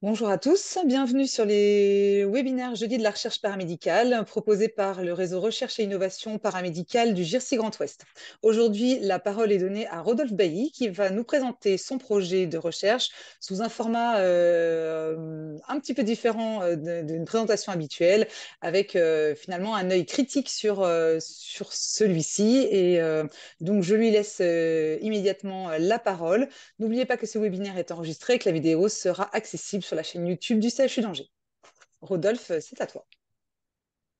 Bonjour à tous, bienvenue sur les webinaires Jeudi de la recherche paramédicale proposés par le réseau Recherche et Innovation paramédicale du GIRSI Grand Ouest. Aujourd'hui, la parole est donnée à Rodolphe Bailly qui va nous présenter son projet de recherche sous un format un petit peu différent d'une présentation habituelle, avec finalement un œil critique sur celui-ci. Donc, je lui laisse immédiatement la parole. N'oubliez pas que ce webinaire est enregistré et que la vidéo sera accessible sur la chaîne YouTube du CHU d'Angers. Rodolphe, c'est à toi.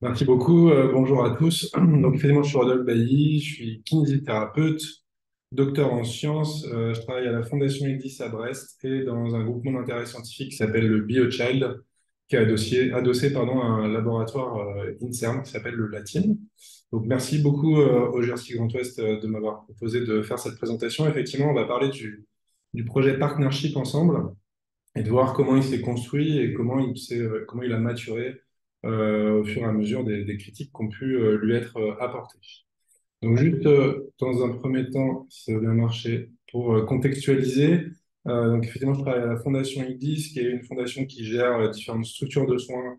Merci beaucoup. Bonjour à tous. Donc, effectivement, je suis Rodolphe Bailly, je suis kinésithérapeute, docteur en sciences. Je travaille à la Fondation IDIS à Brest et dans un groupement d'intérêt scientifique qui s'appelle le BioChild, qui est adossé à un laboratoire INSERM qui s'appelle le LATIN. Donc, merci beaucoup au GRC Grand Ouest de m'avoir proposé de faire cette présentation. Effectivement, on va parler du projet Partnership ensemble et de voir comment il s'est construit et comment il a maturé au fur et à mesure des critiques qui ont pu lui être apportées. Donc juste dans un premier temps, si ça veut bien marcher, pour contextualiser, donc effectivement je travaille à la Fondation IDIS, qui est une fondation qui gère différentes structures de soins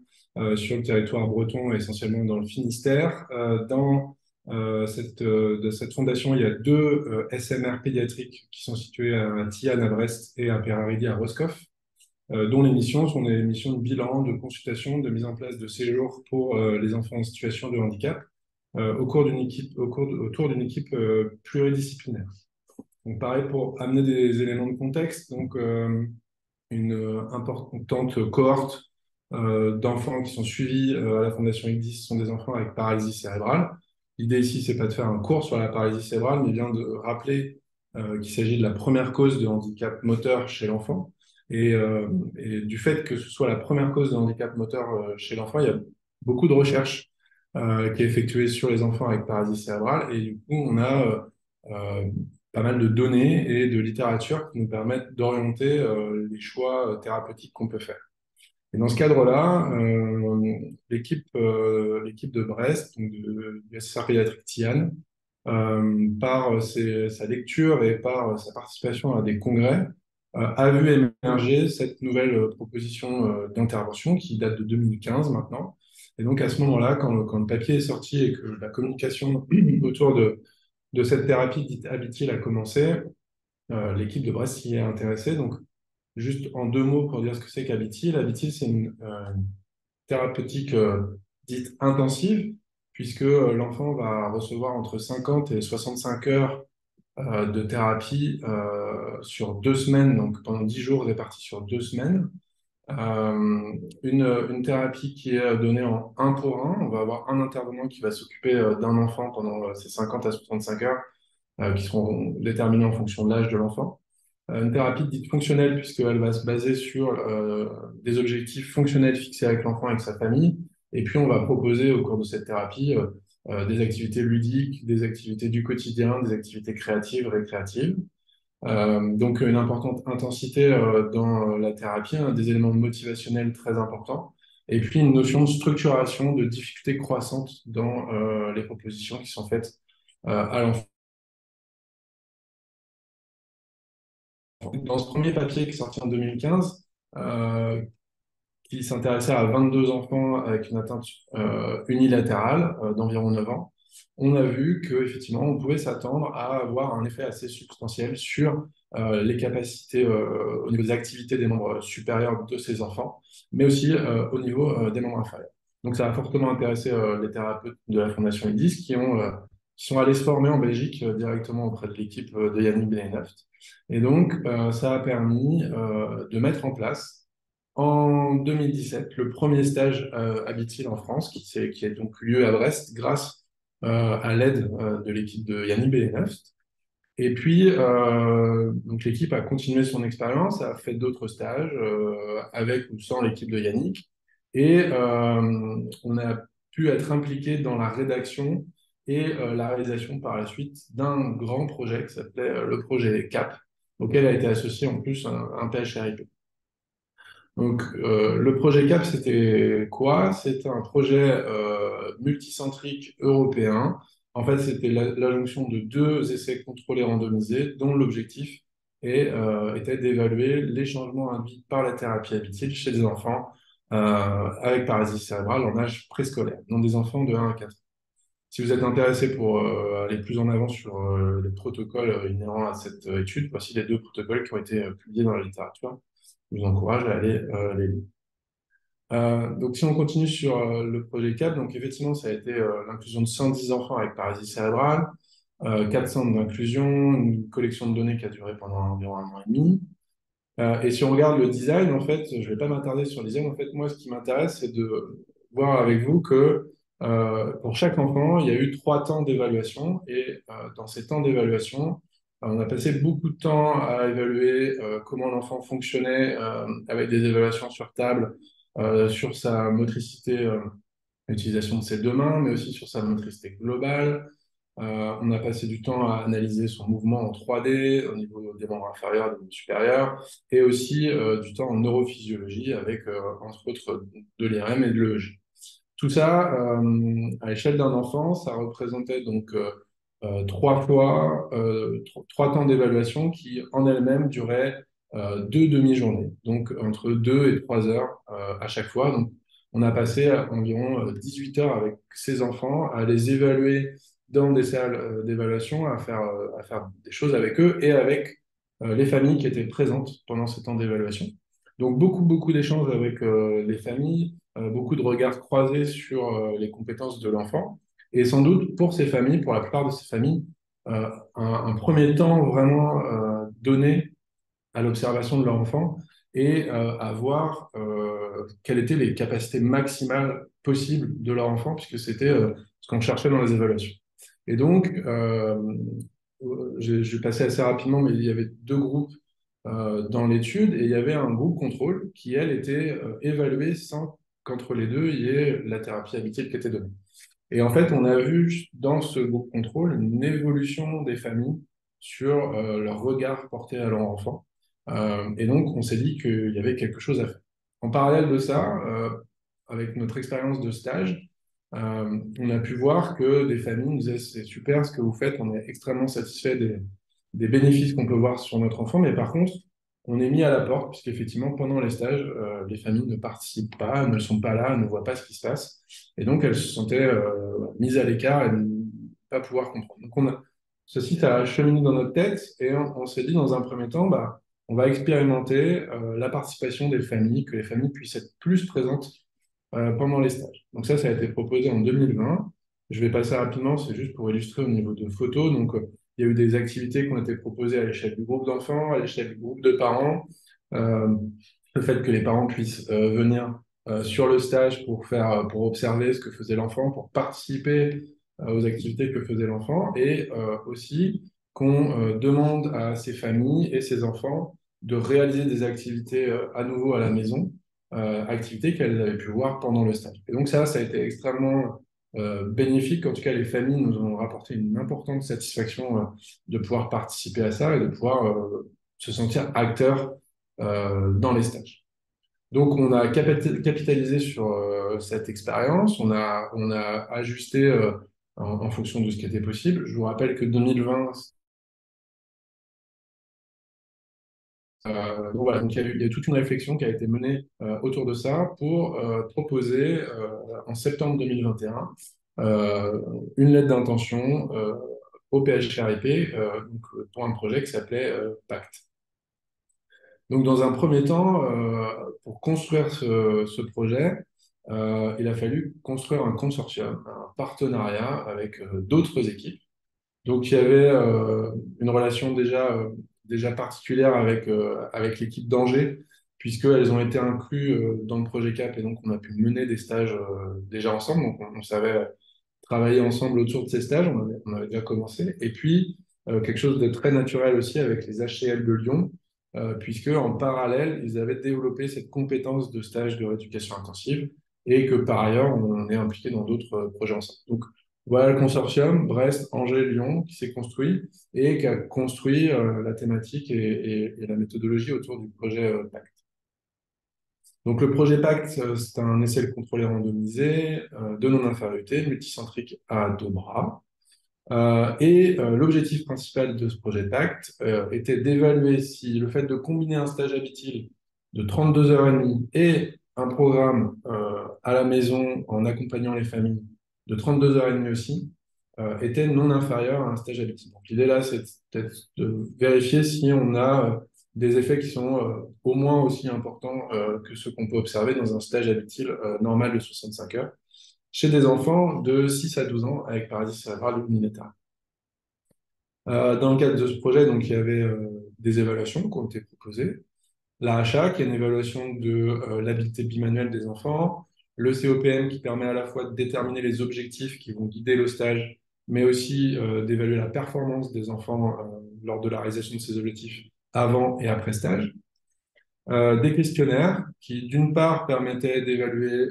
sur le territoire breton, essentiellement dans le Finistère. De cette fondation, il y a deux SMR pédiatriques qui sont situés à Thiane à Brest et à Peraridi à Roscoff, dont les missions sont des missions de bilan, de consultation, de mise en place de séjours pour les enfants en situation de handicap autour d'une équipe pluridisciplinaire. Donc pareil pour amener des éléments de contexte, donc une importante cohorte d'enfants qui sont suivis à la Fondation ICDIS sont des enfants avec paralysie cérébrale. L'idée ici, c'est pas de faire un cours sur la paralysie cérébrale, mais bien de rappeler qu'il s'agit de la première cause de handicap moteur chez l'enfant. Et du fait que ce soit la première cause de handicap moteur chez l'enfant, il y a beaucoup de recherches qui est effectuée sur les enfants avec paralysie cérébrale. Et du coup, on a pas mal de données et de littérature qui nous permettent d'orienter les choix thérapeutiques qu'on peut faire. Et dans ce cadre-là, l'équipe de Brest, donc du SSR pédiatrique Tian, par sa lecture et par sa participation à des congrès, a vu émerger cette nouvelle proposition d'intervention qui date de 2015 maintenant. Et donc à ce moment-là, quand le papier est sorti et que la communication autour de cette thérapie dite habitile a commencé, l'équipe de Brest s'y est intéressée. Donc juste en deux mots pour dire ce que c'est qu'Habitil. Habitil, c'est une thérapeutique dite intensive, puisque l'enfant va recevoir entre 50 et 65 heures de thérapie sur 2 semaines, donc pendant 10 jours répartis sur 2 semaines. Une thérapie qui est donnée en un pour un. On va avoir un intervenant qui va s'occuper d'un enfant pendant ces 50 à 65 heures qui seront déterminées en fonction de l'âge de l'enfant. Une thérapie dite fonctionnelle, puisqu'elle va se baser sur des objectifs fonctionnels fixés avec l'enfant et avec sa famille. Et puis, on va proposer au cours de cette thérapie des activités ludiques, des activités du quotidien, des activités créatives, récréatives. Donc, une importante intensité dans la thérapie, hein, des éléments motivationnels très importants. Et puis, une notion de structuration, de difficulté croissante dans les propositions qui sont faites à l'enfant. Dans ce premier papier qui est sorti en 2015, qui s'intéressait à 22 enfants avec une atteinte unilatérale d'environ 9 ans, on a vu qu'effectivement, on pouvait s'attendre à avoir un effet assez substantiel sur les capacités au niveau des activités des membres supérieurs de ces enfants, mais aussi au niveau des membres inférieurs. Donc, ça a fortement intéressé les thérapeutes de la Fondation IDIS qui sont allés se former en Belgique directement auprès de l'équipe de Yannick Benenhaft. Et donc, ça a permis de mettre en place en 2017 le premier stage Habitil en France qui a donc eu lieu à Brest grâce à l'aide de l'équipe de Yannick Benenhaft. Et puis, donc l'équipe a continué son expérience, a fait d'autres stages avec ou sans l'équipe de Yannick. Et on a pu être impliqué dans la rédaction et la réalisation par la suite d'un grand projet qui s'appelait le projet CAP, auquel a été associé en plus un PHRIP. Donc, le projet CAP, c'était quoi? C'était un projet multicentrique européen. En fait, c'était la jonction de deux essais contrôlés randomisés, dont l'objectif et était d'évaluer les changements induits par la thérapie habituelle chez des enfants avec paralysie cérébrale en âge préscolaire, non des enfants de 1 à 4 ans. Si vous êtes intéressé pour aller plus en avant sur les protocoles inhérents à cette étude, voici les deux protocoles qui ont été publiés dans la littérature. Je vous encourage à aller les lire. Donc, si on continue sur le projet CAP, donc effectivement, ça a été l'inclusion de 110 enfants avec paralysie cérébrale, 4 centres d'inclusion, une collection de données qui a duré pendant environ 1 an et demi. Et si on regarde le design, en fait, je ne vais pas m'attarder sur le design. En fait, moi, ce qui m'intéresse, c'est de voir avec vous que pour chaque enfant, il y a eu 3 temps d'évaluation. Et dans ces temps d'évaluation, on a passé beaucoup de temps à évaluer comment l'enfant fonctionnait avec des évaluations sur table, sur sa motricité, l'utilisation de ses deux mains, mais aussi sur sa motricité globale. On a passé du temps à analyser son mouvement en 3D au niveau des membres inférieurs et des membres supérieurs, et aussi du temps en neurophysiologie avec, entre autres, de l'IRM et de l'EEG. Tout ça, à l'échelle d'un enfant, ça représentait donc 3 temps d'évaluation qui, en elles-mêmes, duraient 2 demi-journées, donc entre 2 et 3 heures à chaque fois. Donc, on a passé environ 18 heures avec ces enfants à les évaluer dans des salles d'évaluation, à faire des choses avec eux et avec les familles qui étaient présentes pendant ces temps d'évaluation. Donc, beaucoup d'échanges avec les familles, beaucoup de regards croisés sur les compétences de l'enfant. Et sans doute, pour ces familles, pour la plupart de ces familles, un premier temps vraiment donné à l'observation de leur enfant et à voir quelles étaient les capacités maximales possibles de leur enfant, puisque c'était ce qu'on cherchait dans les évaluations. Et donc, je vais passer assez rapidement, mais il y avait 2 groupes dans l'étude et il y avait un groupe contrôle qui, elle, était évalué sans qu'entre les deux, il y ait la thérapie habituelle qui était donnée. Et en fait, on a vu dans ce groupe contrôle une évolution des familles sur leur regard porté à leur enfant. Et donc, on s'est dit qu'il y avait quelque chose à faire. En parallèle de ça, avec notre expérience de stage, on a pu voir que des familles nous disaient c'est super ce que vous faites, on est extrêmement satisfait des bénéfices qu'on peut voir sur notre enfant, mais par contre, on est mis à la porte, puisqu'effectivement, pendant les stages, les familles ne participent pas, ne sont pas là, ne voient pas ce qui se passe. Et donc, elles se sentaient mises à l'écart et ne pas pouvoir comprendre. Donc, ceci, ça a cheminé dans notre tête et on s'est dit, dans un premier temps, bah, on va expérimenter la participation des familles, que les familles puissent être plus présentes pendant les stages. Donc ça a été proposé en 2020. Je vais passer rapidement, c'est juste pour illustrer au niveau de photos. Donc, il y a eu des activités qui ont été proposées à l'échelle du groupe d'enfants, à l'échelle du groupe de parents. Euh, le fait que les parents puissent venir sur le stage pour observer ce que faisait l'enfant, pour participer aux activités que faisait l'enfant, et aussi qu'on demande à ces familles et ces enfants de réaliser des activités à nouveau à la maison, activités qu'elles avaient pu voir pendant le stage. Et donc ça a été extrêmement bénéfique. En tout cas, les familles nous ont rapporté une importante satisfaction de pouvoir participer à ça et de pouvoir se sentir acteurs dans les stages. Donc, on a capitalisé sur cette expérience, on a ajusté en fonction de ce qui était possible. Je vous rappelle que 2020, donc voilà, donc il y a toute une réflexion qui a été menée autour de ça pour proposer en septembre 2021 une lettre d'intention au PHRIP pour un projet qui s'appelait Pacte. Donc, dans un premier temps, pour construire ce projet, il a fallu construire un consortium, un partenariat avec d'autres équipes. Donc, il y avait une relation déjà particulière avec l'équipe d'Angers, puisqu'elles ont été incluses dans le projet CAP et donc on a pu mener des stages déjà ensemble. Donc, on savait travailler ensemble autour de ces stages, on avait déjà commencé. Et puis, quelque chose de très naturel aussi avec les HCL de Lyon, puisque en parallèle, ils avaient développé cette compétence de stage de rééducation intensive et que par ailleurs, on est impliqué dans d'autres projets ensemble. Donc, voilà le consortium Brest, Angers, Lyon qui s'est construit et qui a construit la thématique et la méthodologie autour du projet PACT. Donc le projet PACT, c'est un essai contrôlé randomisé de non-infériorité multicentrique à 2 bras. L'objectif principal de ce projet PACT était d'évaluer si le fait de combiner un stage habituel de 32 heures et demie et un programme à la maison en accompagnant les familles de 32 heures et demie aussi était non inférieur à un stage habituel. Donc l'idée là, c'est peut-être de vérifier si on a des effets qui sont au moins aussi importants que ceux qu'on peut observer dans un stage habituel normal de 65 heures chez des enfants de 6 à 12 ans avec paralysie cérébrale unilatérale. Dans le cadre de ce projet, donc, il y avait des évaluations qui ont été proposées. L'AHA, qui est une évaluation de l'habileté bimanuelle des enfants. Le COPM, qui permet à la fois de déterminer les objectifs qui vont guider le stage, mais aussi d'évaluer la performance des enfants lors de la réalisation de ces objectifs avant et après stage. Des questionnaires qui, d'une part, permettaient d'évaluer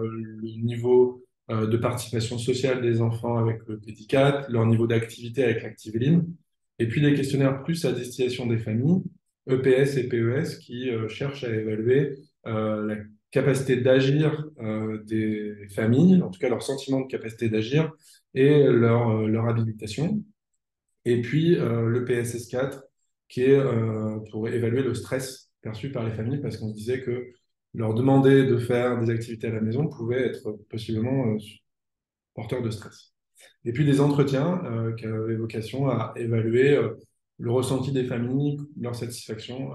le niveau de participation sociale des enfants avec le Pédicat, leur niveau d'activité avec l'Activeline, et puis des questionnaires plus à destination des familles, EPS et PES, qui cherchent à évaluer la capacité d'agir des familles, en tout cas leur sentiment de capacité d'agir et leur habilitation. Et puis le PSS4, qui est pour évaluer le stress perçu par les familles, parce qu'on se disait que leur demander de faire des activités à la maison pouvait être possiblement porteur de stress. Et puis des entretiens qui avaient vocation à évaluer le ressenti des familles, leur satisfaction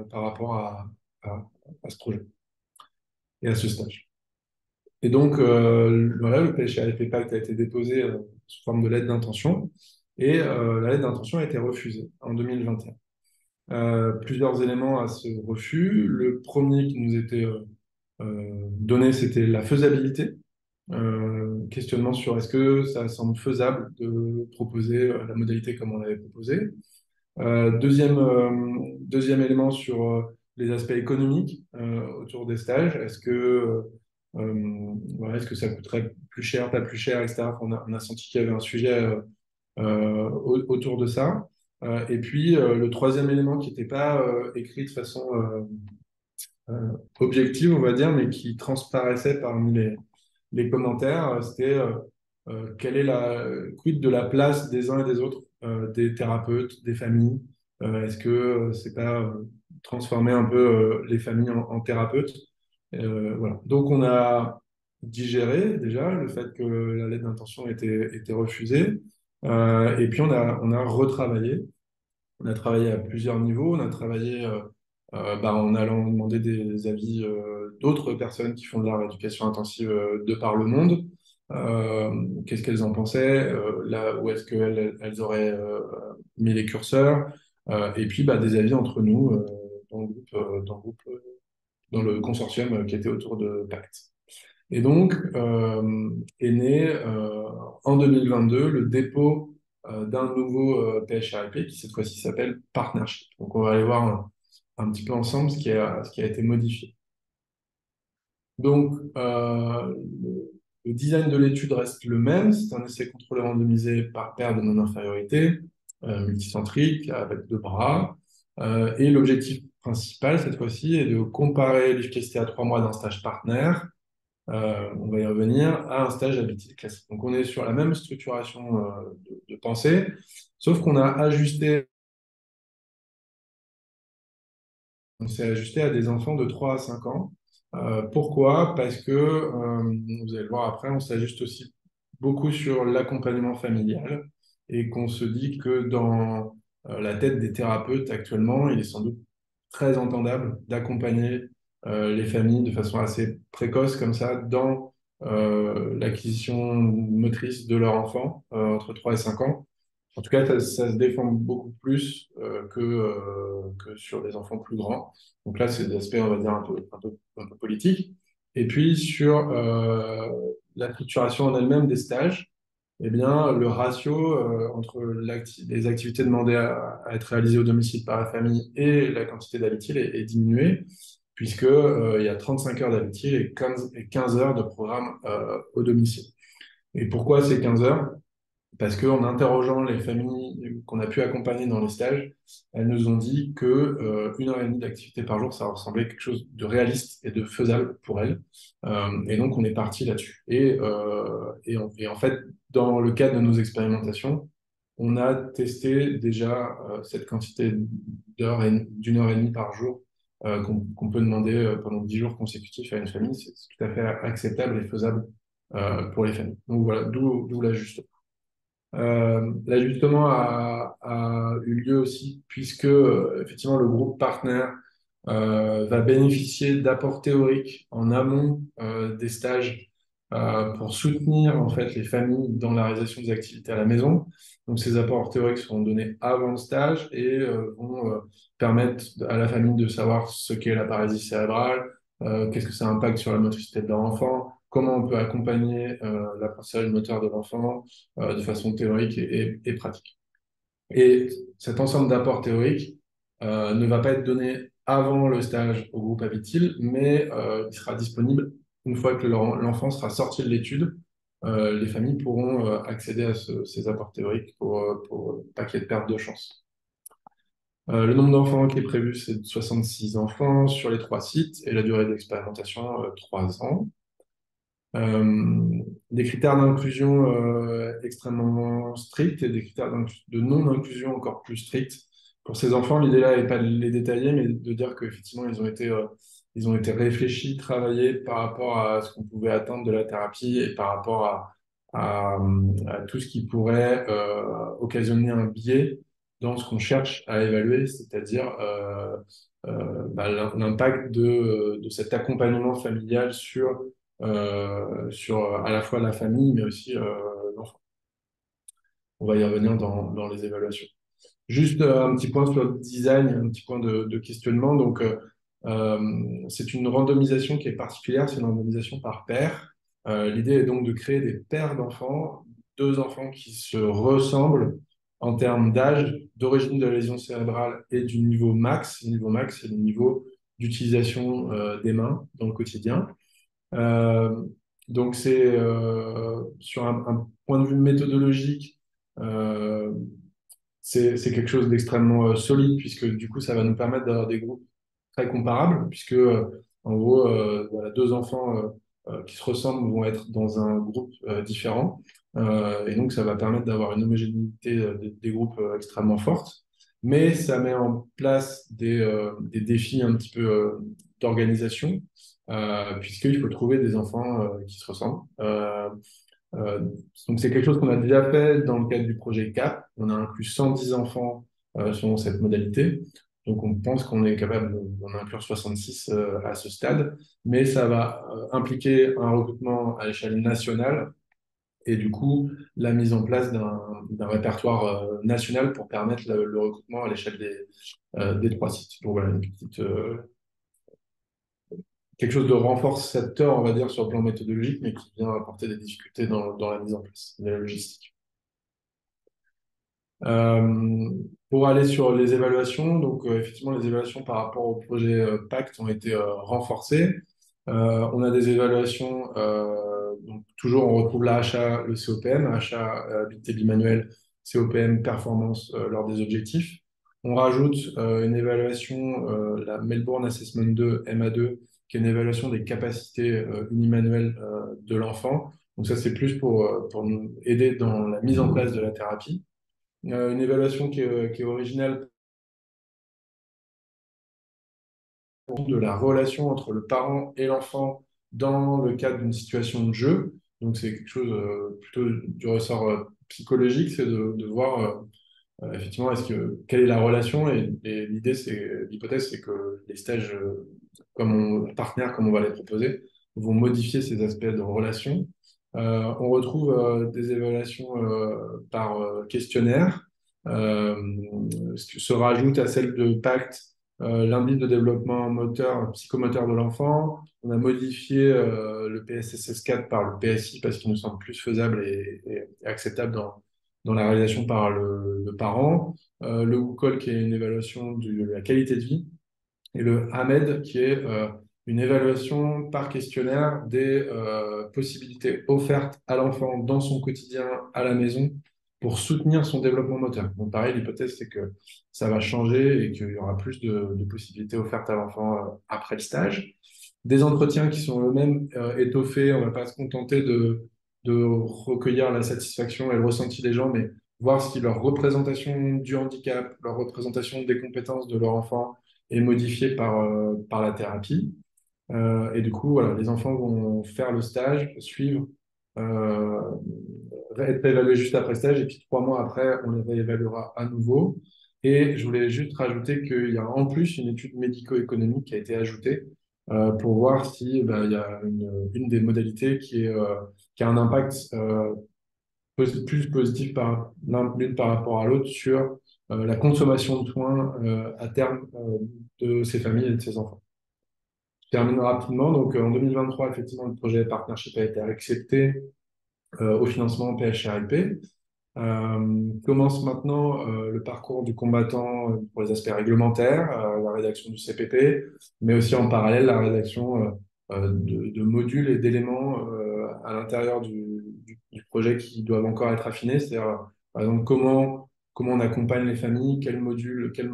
par rapport à ce projet et à ce stage. Et donc, voilà, le PHRP Pacte a été déposé sous forme de lettre d'intention et la lettre d'intention a été refusée en 2021. Plusieurs éléments à ce refus. Le premier qui nous était donné, c'était la faisabilité. Questionnement sur est-ce que ça semble faisable de proposer la modalité comme on l'avait proposé. Deuxième élément sur les aspects économiques autour des stages. Voilà, est-ce que ça coûterait plus cher, pas plus cher, etc. On a senti qu'il y avait un sujet autour de ça. Et puis, le troisième élément qui n'était pas écrit de façon objective, on va dire, mais qui transparaissait parmi les commentaires, c'était quelle est quid de la place des uns et des autres, des thérapeutes, des familles. Est-ce que c'est pas transformer un peu les familles en thérapeutes? Voilà. Donc, on a digéré déjà le fait que la lettre d'intention était refusée. Et puis, on a retravaillé. On a travaillé à plusieurs niveaux. On a travaillé en allant demander des avis d'autres personnes qui font de la rééducation intensive de par le monde. Qu'est-ce qu'elles en pensaient, là où est-ce qu'elles auraient mis les curseurs, et puis des avis entre nous dans le consortium qui était autour de PACT. Et donc, est né en 2022 le dépôt d'un nouveau PHRP qui cette fois-ci s'appelle Partnership. Donc, on va aller voir un petit peu ensemble ce qui a été modifié. Donc, le design de l'étude reste le même. C'est un essai contrôlé randomisé par paire de non-infériorité, multicentrique, avec deux bras. Et l'objectif principal, cette fois-ci, est de comparer l'efficacité à 3 mois d'un stage partenaire, on va y revenir, à un stage habituel classique. Donc, on est sur la même structuration de pensée, sauf qu'on a ajusté, on s'est ajusté à des enfants de 3 à 5 ans. Pourquoi? Parce que, vous allez le voir après, on s'ajuste aussi beaucoup sur l'accompagnement familial et qu'on se dit que dans la tête des thérapeutes actuellement, il est sans doute très entendable d'accompagner les familles de façon assez précoce comme ça dans l'acquisition motrice de leur enfant entre 3 et 5 ans. En tout cas, ça se défend beaucoup plus que sur des enfants plus grands. Donc là, c'est des aspects, on va dire, un peu politiques. Et puis, sur la structuration en elle-même des stages, eh bien, le ratio entre les activités demandées à être réalisées au domicile par la famille et la quantité d'habitude est diminuée, puisque, il y a 35 heures d'habitude et 15 heures de programme au domicile. Et pourquoi ces 15 heures? Parce qu'en interrogeant les familles qu'on a pu accompagner dans les stages, elles nous ont dit que 1 heure et demie d'activité par jour, ça ressemblait à quelque chose de réaliste et de faisable pour elles. Et donc, on est parti là-dessus. Et en fait, dans le cadre de nos expérimentations, on a testé déjà cette quantité d'une heure et demie par jour qu'on peut demander pendant 10 jours consécutifs à une famille. C'est tout à fait acceptable et faisable pour les familles. Donc voilà, d'où l'ajustement. L'ajustement a eu lieu aussi puisque effectivement le groupe partenaire va bénéficier d'apports théoriques en amont des stages pour soutenir en fait les familles dans la réalisation des activités à la maison. Donc ces apports théoriques seront donnés avant le stage et vont permettre à la famille de savoir ce qu'est la paralysie cérébrale, qu'est-ce que ça impacte sur la motricité de leur enfant, comment on peut accompagner l'apprentissage moteur de l'enfant de façon théorique et pratique. Et cet ensemble d'apports théoriques ne va pas être donné avant le stage au groupe Habitil, mais il sera disponible une fois que l'enfant sera sorti de l'étude. Les familles pourront accéder à ces apports théoriques pour pas qu'il y ait de perte de chance. Le nombre d'enfants qui est prévu, c'est de 66 enfants sur les 3 sites et la durée d'expérimentation, 3 ans. Des critères d'inclusion extrêmement stricts et des critères de non-inclusion encore plus stricts. Pour ces enfants, l'idée là n'est pas de les détailler, mais de dire qu'effectivement, ils ont été réfléchis, travaillés par rapport à ce qu'on pouvait attendre de la thérapie et par rapport à tout ce qui pourrait occasionner un biais dans ce qu'on cherche à évaluer, c'est-à-dire l'impact de cet accompagnement familial sur à la fois la famille, mais aussi l'enfant. On va y revenir dans les évaluations. Juste un petit point sur le design, un petit point de questionnement. Donc, c'est une randomisation qui est particulière, c'est une randomisation par paire. L'idée est donc de créer des paires d'enfants, 2 enfants qui se ressemblent en termes d'âge, d'origine de la lésion cérébrale et du niveau max. Le niveau max, c'est le niveau d'utilisation des mains dans le quotidien. Euh, donc, c'est sur un point de vue méthodologique, euh, c'est quelque chose d'extrêmement solide, puisque du coup, ça va nous permettre d'avoir des groupes très comparables, puisque en gros, voilà, 2 enfants qui se ressemblent vont être dans un groupe différent. Et donc, ça va permettre d'avoir une homogénéité des groupes extrêmement forte. Mais ça met en place des défis un petit peu d'organisation, puisqu'il faut trouver des enfants qui se ressemblent. Euh, donc, c'est quelque chose qu'on a déjà fait dans le cadre du projet CAP. On a inclus 110 enfants selon cette modalité. Donc, on pense qu'on est capable d'en inclure 66 à ce stade. Mais ça va impliquer un recrutement à l'échelle nationale et du coup, la mise en place d'un répertoire national pour permettre le recrutement à l'échelle des 3 sites. Donc, voilà, quelque chose de renforçateur, on va dire, sur le plan méthodologique, mais qui vient apporter des difficultés dans la mise en place de la logistique. Euh, pour aller sur les évaluations, donc effectivement, les évaluations par rapport au projet PACT ont été renforcées. On a des évaluations, donc toujours on retrouve l'AHA, le COPM, AHA habilité bimanuel, COPM performance lors des objectifs. On rajoute une évaluation, la Melbourne Assessment 2, MA2, qui est une évaluation des capacités unimanuelles de l'enfant. Donc ça, c'est plus pour nous aider dans la mise en place de la thérapie. Une évaluation qui est originale de la relation entre le parent et l'enfant dans le cadre d'une situation de jeu. Donc c'est quelque chose plutôt du ressort psychologique, c'est de voir effectivement quelle est la relation et l'hypothèse c'est que les stages partenaires comme on va les proposer vont modifier ces aspects de relation. On retrouve des évaluations par questionnaire. Euh, se rajoute à celle de PACT l'indice de développement moteur, psychomoteur de l'enfant. On a modifié le PSSS4 par le PSI parce qu'il nous semble plus faisable et acceptable dans la réalisation par le parent. Le WUCOL qui est une évaluation de la qualité de vie. Et le AMED qui est une évaluation par questionnaire des possibilités offertes à l'enfant dans son quotidien à la maison pour soutenir son développement moteur. Donc pareil, l'hypothèse, c'est que ça va changer et qu'il y aura plus de possibilités offertes à l'enfant après le stage. Des entretiens qui sont eux-mêmes étoffés, on ne va pas se contenter de recueillir la satisfaction et le ressenti des gens, mais voir si leur représentation du handicap, leur représentation des compétences de leur enfant est modifiée par la thérapie. Et du coup, voilà, les enfants vont faire le stage, suivre, euh, être évalués juste après stage, et puis 3 mois après, on les réévaluera à nouveau. Et je voulais juste rajouter qu'il y a en plus une étude médico-économique qui a été ajoutée pour voir si il y a une des modalités qui a un impact plus positif l'une par rapport à l'autre sur la consommation de soins à terme de ces familles et de ces enfants. Je termine rapidement. Donc, en 2023, effectivement, le projet Partnership a été accepté au financement PHRIP. Commence maintenant le parcours du combattant pour les aspects réglementaires, la rédaction du CPP, mais aussi en parallèle la rédaction de modules et d'éléments à l'intérieur du projet qui doivent encore être affinés. C'est-à-dire, par exemple, comment on accompagne les familles, quel module, quel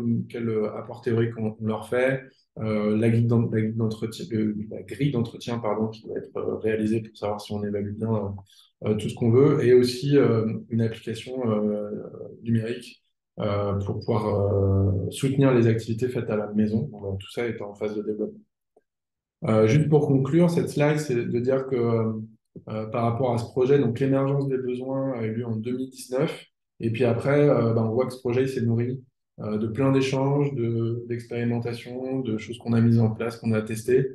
apport théorique on leur fait, la grille d'entretien pardon, qui doit être réalisée pour savoir si on évalue bien tout ce qu'on veut, et aussi une application numérique pour pouvoir soutenir les activités faites à la maison. Donc, tout ça est en phase de développement. Juste pour conclure, cette slide, c'est de dire que par rapport à ce projet, donc l'émergence des besoins a eu lieu en 2019, et puis après, on voit que ce projet il s'est nourri de plein d'échanges, d'expérimentations, de choses qu'on a mises en place, qu'on a testées,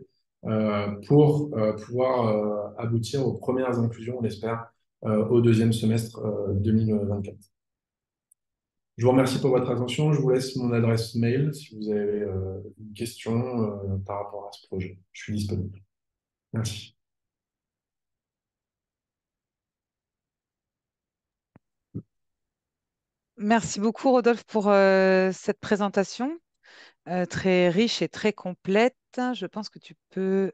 pour pouvoir aboutir aux premières inclusions, on espère, au deuxième semestre 2024. Je vous remercie pour votre attention. Je vous laisse mon adresse mail si vous avez une question par rapport à ce projet. Je suis disponible. Merci. Merci beaucoup, Rodolphe, pour cette présentation très riche et très complète. Je pense que tu peux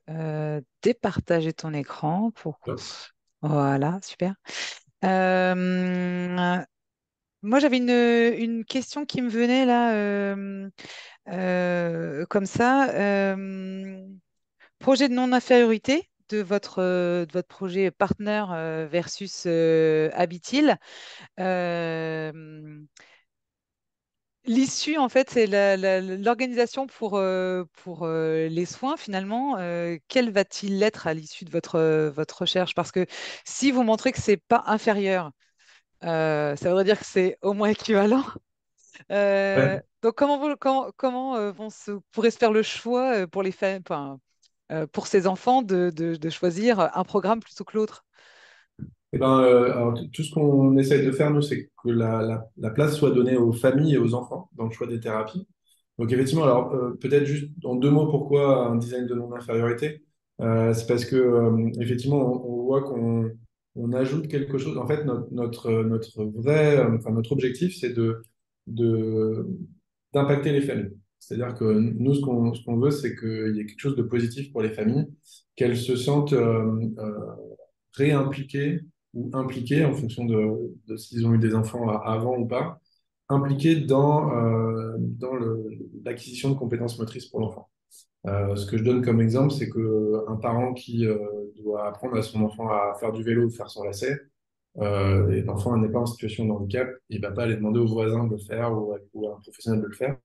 départager ton écran pour qu'on Top. Voilà, super. Euh, Moi, j'avais une question qui me venait là, comme ça. Projet de non-infériorité de votre projet partenaire versus Habitil. Euh, L'issue, en fait, c'est l'organisation pour les soins, finalement. Quel va-t-il être à l'issue de votre recherche? Parce que si vous montrez que c'est pas inférieur, ça voudrait dire que c'est au moins équivalent. Ouais. Donc, comment pourrait se faire le choix pour pour ces enfants de choisir un programme plutôt que l'autre? Eh ben, alors, tout ce qu'on essaye de faire, nous, c'est que la place soit donnée aux familles et aux enfants dans le choix des thérapies. Donc, effectivement, alors, peut-être juste en 2 mots, pourquoi un design de non-infériorité? C'est parce que, effectivement, on voit qu'on ajoute quelque chose. En fait, enfin, notre objectif, c'est de, d'impacter les familles. C'est-à-dire que nous, ce qu'on veut, c'est qu'il y ait quelque chose de positif pour les familles, qu'elles se sentent réimpliqués ou impliqués en fonction de s'ils ont eu des enfants avant ou pas, impliqués dans l'acquisition de compétences motrices pour l'enfant. Ce que je donne comme exemple, c'est qu'un parent qui doit apprendre à son enfant à faire du vélo ou faire son lacet, et l'enfant n'est pas en situation de handicap, il ne va pas aller demander au voisin de le faire ou à un professionnel de le faire,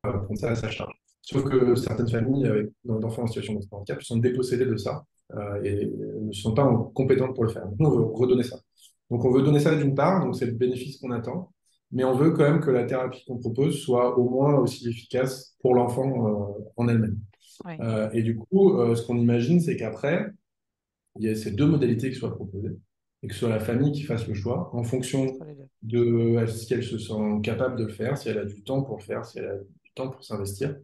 prendre ça à sa charge. Sauf que certaines familles d'enfants en situation de handicap sont dépossédées de ça et ne sont pas compétentes pour le faire. Donc, nous, on veut redonner ça. Donc, on veut donner ça d'une part, donc c'est le bénéfice qu'on attend, mais on veut quand même que la thérapie qu'on propose soit au moins aussi efficace pour l'enfant en elle-même. Oui, Et du coup, ce qu'on imagine, c'est qu'après, il y a ces deux modalités qui soient proposées et que ce soit la famille qui fasse le choix en fonction entre les deux. de si elle se sent capable de le faire, si elle a du temps pour le faire, si elle a du temps pour s'investir,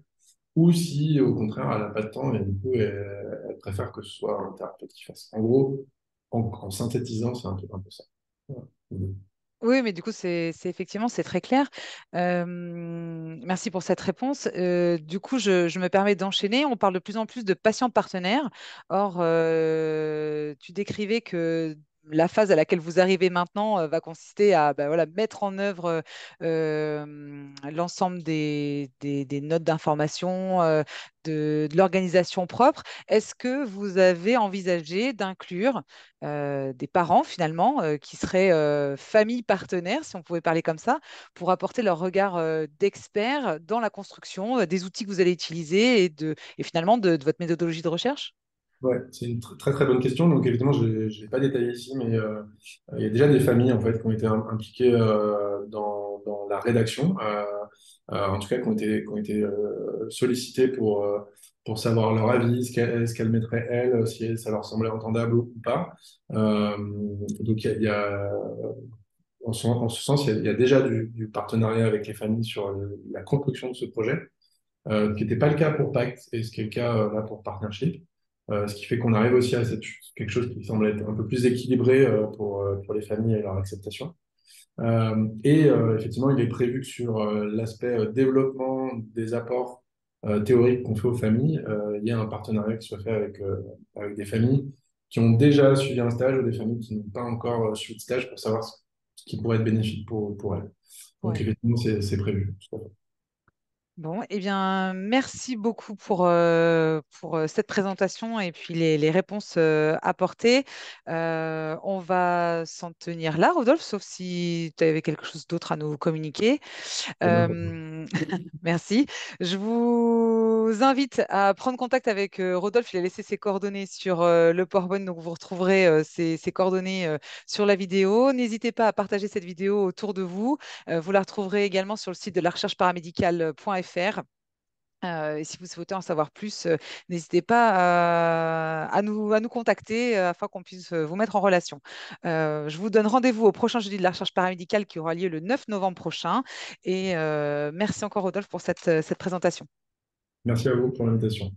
ou si au contraire elle n'a pas de temps et du coup elle préfère que ce soit un thérapeute qui fasse. En gros, en synthétisant, c'est un peu ça. Voilà. Oui, mais du coup, c'est effectivement, c'est très clair. Merci pour cette réponse. Du coup, je me permets d'enchaîner. On parle de plus en plus de patients partenaires. Or, tu décrivais que la phase à laquelle vous arrivez maintenant va consister à bah, voilà, mettre en œuvre l'ensemble des notes d'information, de l'organisation propre. Est-ce que vous avez envisagé d'inclure des parents finalement qui seraient famille partenaires, si on pouvait parler comme ça, pour apporter leur regard d'expert dans la construction des outils que vous allez utiliser et finalement de votre méthodologie de recherche? Ouais, c'est une très très bonne question. Donc évidemment, je ne l'ai pas détaillé ici, mais il y a déjà des familles en fait qui ont été impliquées dans la rédaction, en tout cas qui ont été sollicitées pour savoir leur avis, ce qu'elles mettraient elles, si ça leur semblait entendable ou pas. Donc en ce sens, il y a déjà du partenariat avec les familles sur la construction de ce projet, ce qui n'était pas le cas pour Pact et ce qui est le cas là pour Partnership. Ce qui fait qu'on arrive aussi à quelque chose qui semble être un peu plus équilibré pour les familles et leur acceptation. Effectivement, il est prévu que sur l'aspect développement des apports théoriques qu'on fait aux familles, il y a un partenariat qui soit fait avec des familles qui ont déjà suivi un stage ou des familles qui n'ont pas encore suivi de stage pour savoir ce qui pourrait être bénéfique pour elles. Donc, Ouais. effectivement, c'est prévu. Tout à fait. Bon, eh bien, merci beaucoup pour cette présentation et puis les réponses apportées. On va s'en tenir là, Rodolphe, sauf si tu avais quelque chose d'autre à nous communiquer. C'est n'importe quoi. Euh, Merci. Je vous invite à prendre contact avec Rodolphe. Il a laissé ses coordonnées sur le PowerPoint, donc vous retrouverez ses coordonnées sur la vidéo. N'hésitez pas à partager cette vidéo autour de vous. Vous la retrouverez également sur le site de la recherche paramédicale.fr. Et si vous souhaitez en savoir plus, n'hésitez pas à nous contacter afin qu'on puisse vous mettre en relation. Je vous donne rendez-vous au prochain jeudi de la recherche paramédicale qui aura lieu le 9 novembre prochain. Et merci encore, Rodolphe, pour cette présentation. Merci à vous pour l'invitation.